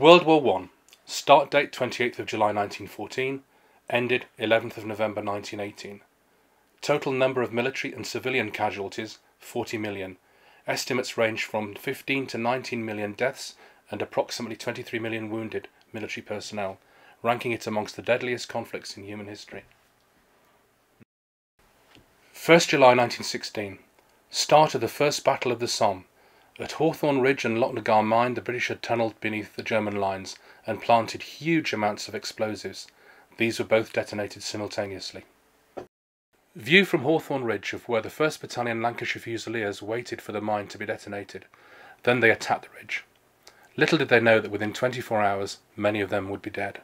World War One. Start date 28th of July 1914, ended 11th of November 1918. Total number of military and civilian casualties 40 million. Estimates range from 15 to 19 million deaths and approximately 23 million wounded military personnel, ranking it amongst the deadliest conflicts in human history. 1st July 1916. Start of the First Battle of the Somme. At Hawthorn Ridge and Lochnagar Mine, the British had tunnelled beneath the German lines and planted huge amounts of explosives. These were both detonated simultaneously. View from Hawthorn Ridge of where the 1st Battalion Lancashire Fusiliers waited for the mine to be detonated. Then they attacked the ridge. Little did they know that within 24 hours, many of them would be dead.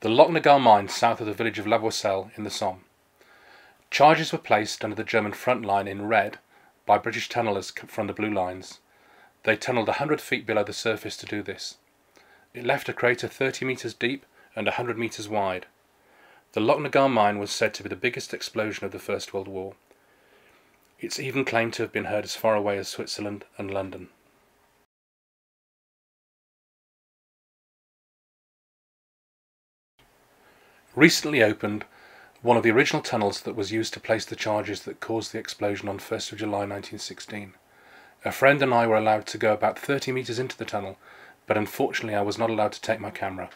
The Lochnagar Mine south of the village of La Boisselle in the Somme. Charges were placed under the German front line in red by British tunnellers from the blue lines. They tunnelled 100 feet below the surface to do this. It left a crater 30 metres deep and 100 metres wide. The Lochnagar Mine was said to be the biggest explosion of the First World War. It's even claimed to have been heard as far away as Switzerland and London. Recently opened one of the original tunnels that was used to place the charges that caused the explosion on 1st of July 1916. A friend and I were allowed to go about 30 metres into the tunnel, but unfortunately I was not allowed to take my camera.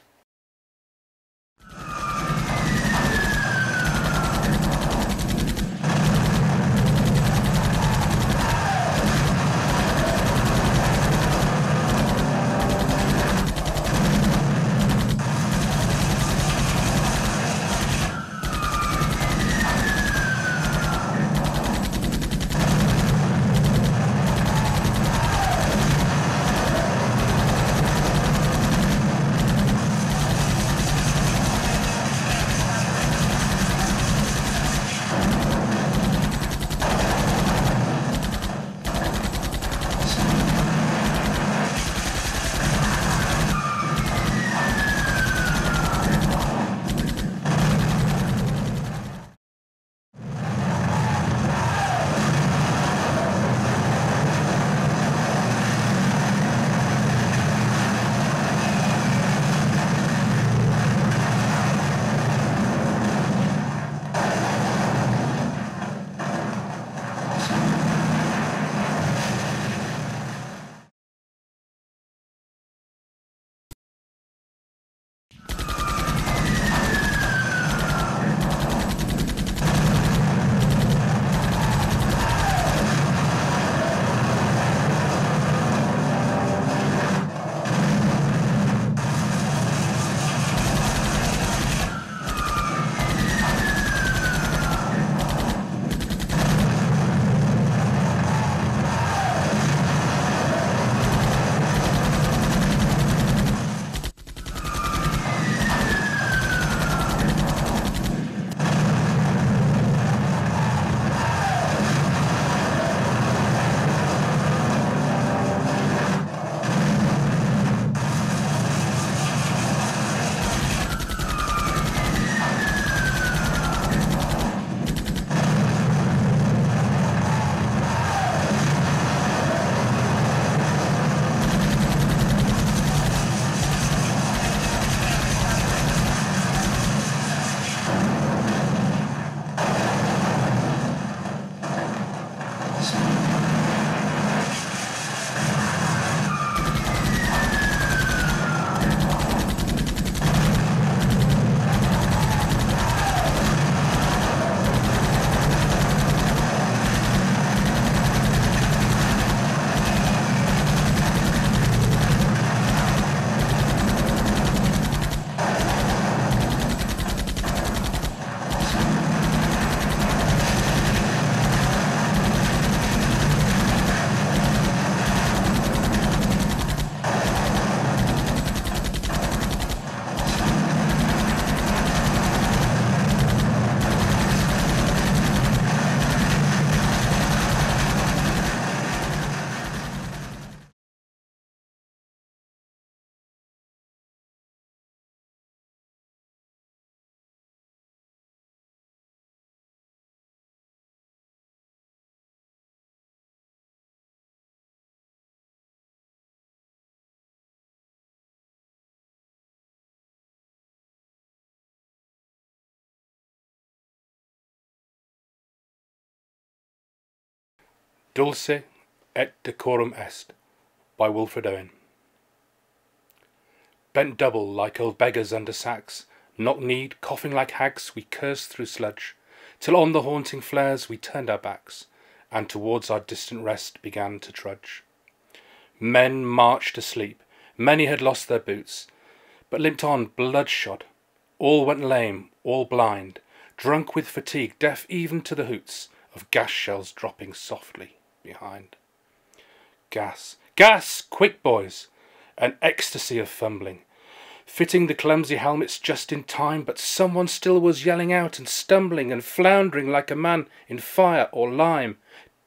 Dulce et decorum est, by Wilfred Owen. Bent double like old beggars under sacks, knock-kneed, coughing like hags, we cursed through sludge, till on the haunting flares we turned our backs, and towards our distant rest began to trudge. Men marched asleep, many had lost their boots, but limped on bloodshot. All went lame, all blind, drunk with fatigue, deaf even to the hoots of gas shells dropping softly behind. Gas, gas, quick boys! An ecstasy of fumbling, fitting the clumsy helmets just in time, but someone still was yelling out and stumbling and floundering like a man in fire or lime,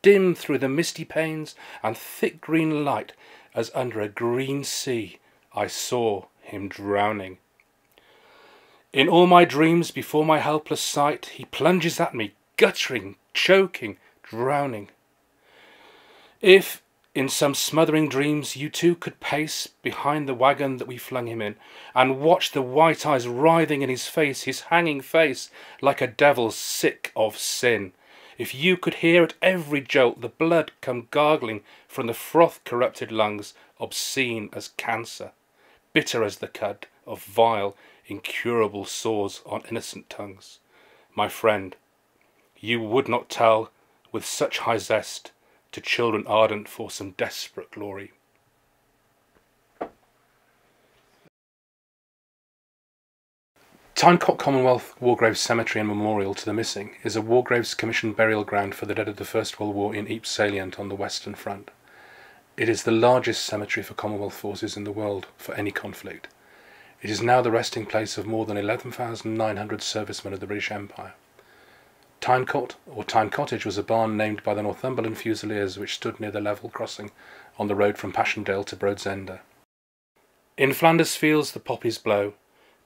dim through the misty panes and thick green light as under a green sea I saw him drowning. In all my dreams before my helpless sight he plunges at me, guttering, choking, drowning. If in some smothering dreams you too could pace behind the wagon that we flung him in, and watch the white eyes writhing in his face, his hanging face, like a devil sick of sin. If you could hear at every jolt the blood come gargling from the froth-corrupted lungs, obscene as cancer, bitter as the cud of vile, incurable sores on innocent tongues, my friend, you would not tell with such high zest to children ardent for some desperate glory. Tyne Commonwealth Wargraves Cemetery and Memorial to the Missing is a Wargraves Commission burial ground for the dead of the First World War in Ypres salient on the Western Front. It is the largest cemetery for Commonwealth forces in the world for any conflict. It is now the resting place of more than 11,900 servicemen of the British Empire. Tyne Cot, or Tyne Cottage, was a barn named by the Northumberland Fusiliers which stood near the level crossing on the road from Passchendaele to Broadsender. In Flanders fields the poppies blow,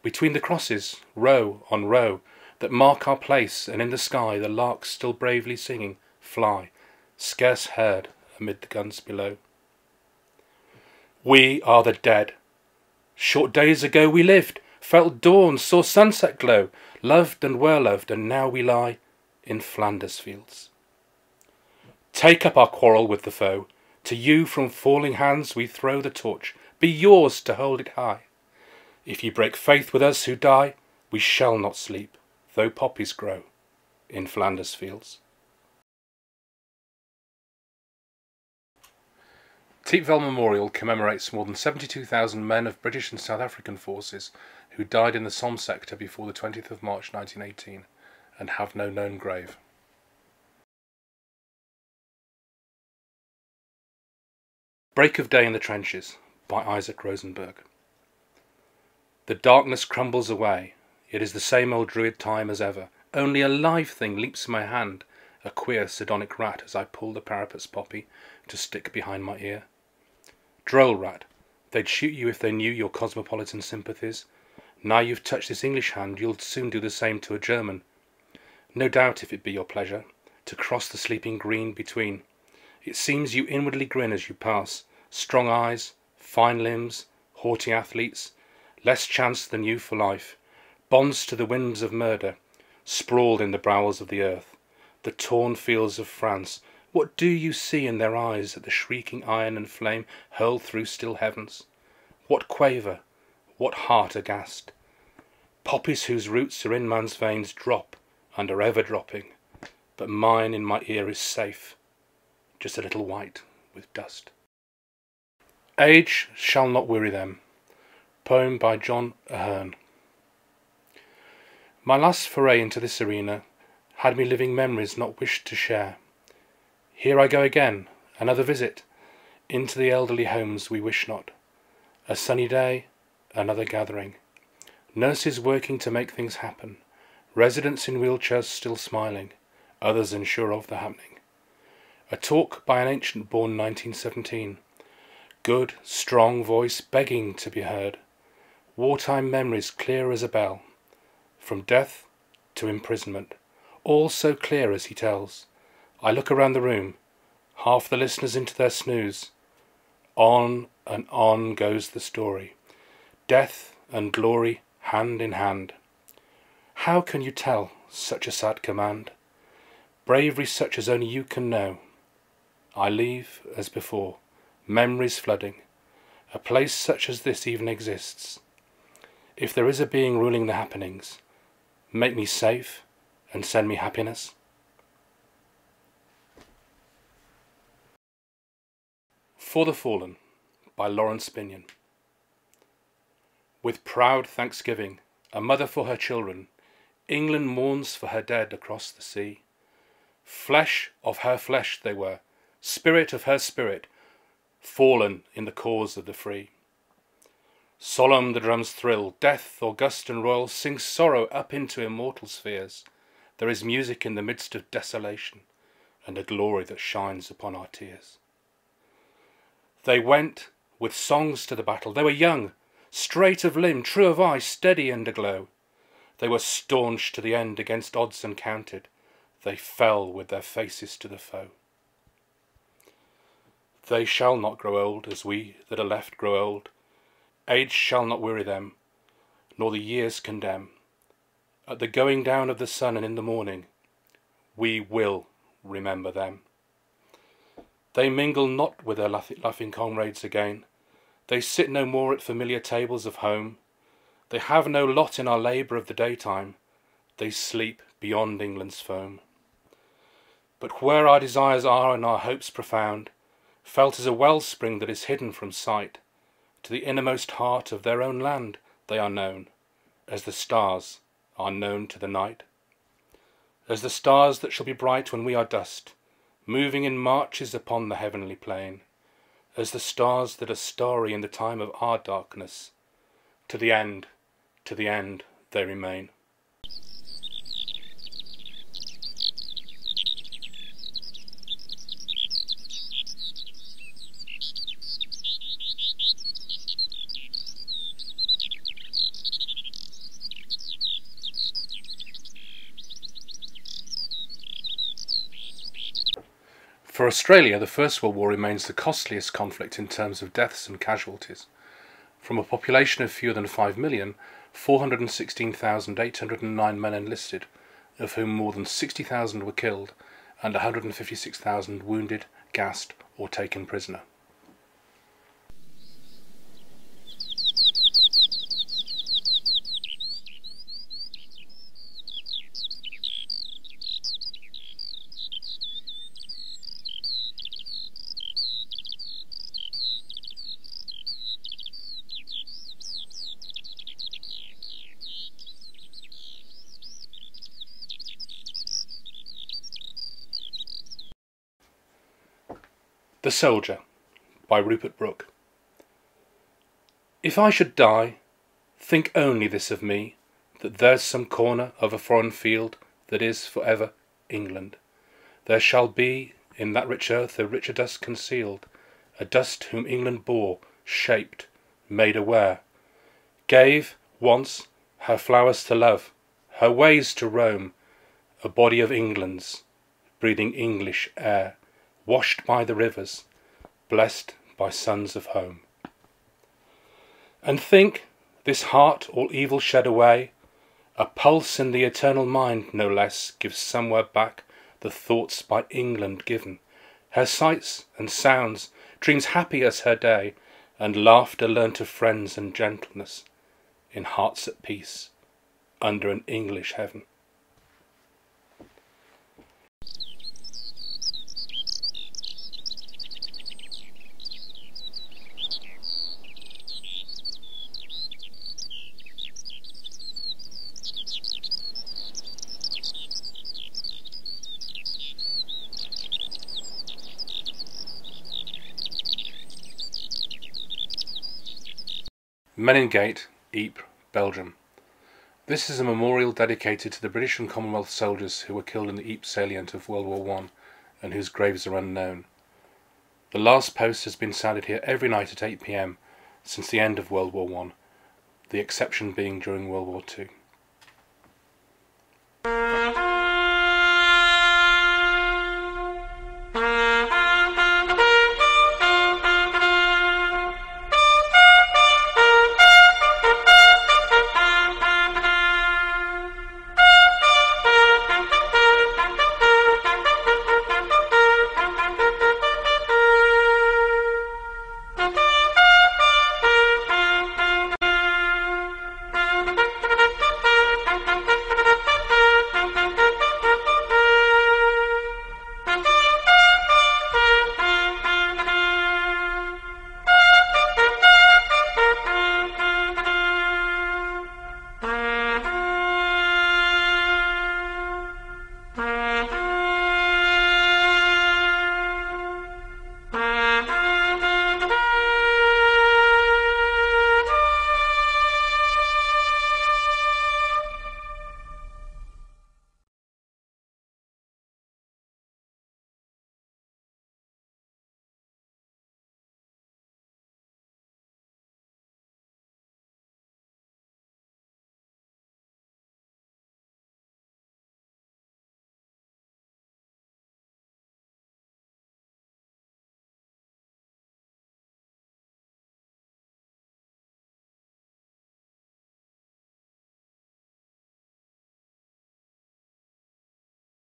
between the crosses, row on row, that mark our place, and in the sky the larks still bravely singing fly, scarce heard amid the guns below. We are the dead. Short days ago we lived, felt dawn, saw sunset glow, loved and were loved, and now we lie in Flanders fields. Take up our quarrel with the foe. To you from falling hands we throw the torch. Be yours to hold it high. If you break faith with us who die, we shall not sleep, though poppies grow in Flanders fields. Thiepval Memorial commemorates more than 72,000 men of British and South African forces who died in the Somme sector before the 20th of March 1918 and have no known grave. Break of Day in the Trenches by Isaac Rosenberg. The darkness crumbles away. It is the same old druid time as ever. Only a live thing leaps in my hand, a queer sardonic rat as I pull the parapet's poppy to stick behind my ear. Droll rat, they'd shoot you if they knew your cosmopolitan sympathies. Now you've touched this English hand, you'll soon do the same to a German. No doubt, if it be your pleasure, to cross the sleeping green between. It seems you inwardly grin as you pass, strong eyes, fine limbs, haughty athletes, less chance than you for life, bonds to the winds of murder, sprawled in the bowels of the earth, the torn fields of France. What do you see in their eyes at the shrieking iron and flame hurled through still heavens? What quaver, what heart aghast? Poppies whose roots are in man's veins drop and are ever dropping, but mine in my ear is safe, just a little white with dust. Age shall not weary them. Poem by John Ahern. My last foray into this arena had me living memories not wished to share. Here I go again, another visit, into the elderly homes we wish not. A sunny day, another gathering. Nurses working to make things happen. Residents in wheelchairs still smiling, others unsure of the happening. A talk by an ancient born 1917. Good, strong voice begging to be heard. Wartime memories clear as a bell. From death to imprisonment, all so clear as he tells. I look around the room, half the listeners into their snooze. On and on goes the story. Death and glory hand in hand. How can you tell such a sad command? Bravery such as only you can know. I leave, as before, memories flooding. A place such as this even exists. If there is a being ruling the happenings, make me safe and send me happiness. For the Fallen by Lawrence Binyon. With proud thanksgiving, a mother for her children, England mourns for her dead across the sea. Flesh of her flesh they were, spirit of her spirit, fallen in the cause of the free. Solemn the drums thrill, death august and royal sings sorrow up into immortal spheres. There is music in the midst of desolation, and a glory that shines upon our tears. They went with songs to the battle. They were young, straight of limb, true of eye, steady and aglow. They were staunch to the end against odds uncounted. They fell with their faces to the foe. They shall not grow old as we that are left grow old. Age shall not weary them, nor the years condemn. At the going down of the sun and in the morning, we will remember them. They mingle not with their laughing comrades again. They sit no more at familiar tables of home. They have no lot in our labour of the daytime. They sleep beyond England's foam. But where our desires are and our hopes profound, felt as a wellspring that is hidden from sight, to the innermost heart of their own land they are known, as the stars are known to the night. As the stars that shall be bright when we are dust, moving in marches upon the heavenly plain, as the stars that are starry in the time of our darkness, to the end they remain. For Australia, the First World War remains the costliest conflict in terms of deaths and casualties. From a population of fewer than 5 million, 416,809 men enlisted, of whom more than 60,000 were killed and 156,000 wounded, gassed or taken prisoner. The Soldier by Rupert Brooke. If I should die, think only this of me, that there's some corner of a foreign field that is for ever England. There shall be in that rich earth a richer dust concealed, a dust whom England bore, shaped, made aware, gave once her flowers to love, her ways to roam, a body of England's, breathing English air, washed by the rivers, blessed by sons of home. And think, this heart all evil shed away, a pulse in the eternal mind no less gives somewhere back the thoughts by England given, her sights and sounds, dreams happy as her day, and laughter learnt of friends and gentleness, in hearts at peace, under an English heaven. Meningate, Ypres, Belgium. This is a memorial dedicated to the British and Commonwealth soldiers who were killed in the Ypres salient of World War I and whose graves are unknown. The last post has been sounded here every night at 8 p.m. since the end of World War I, the exception being during World War II.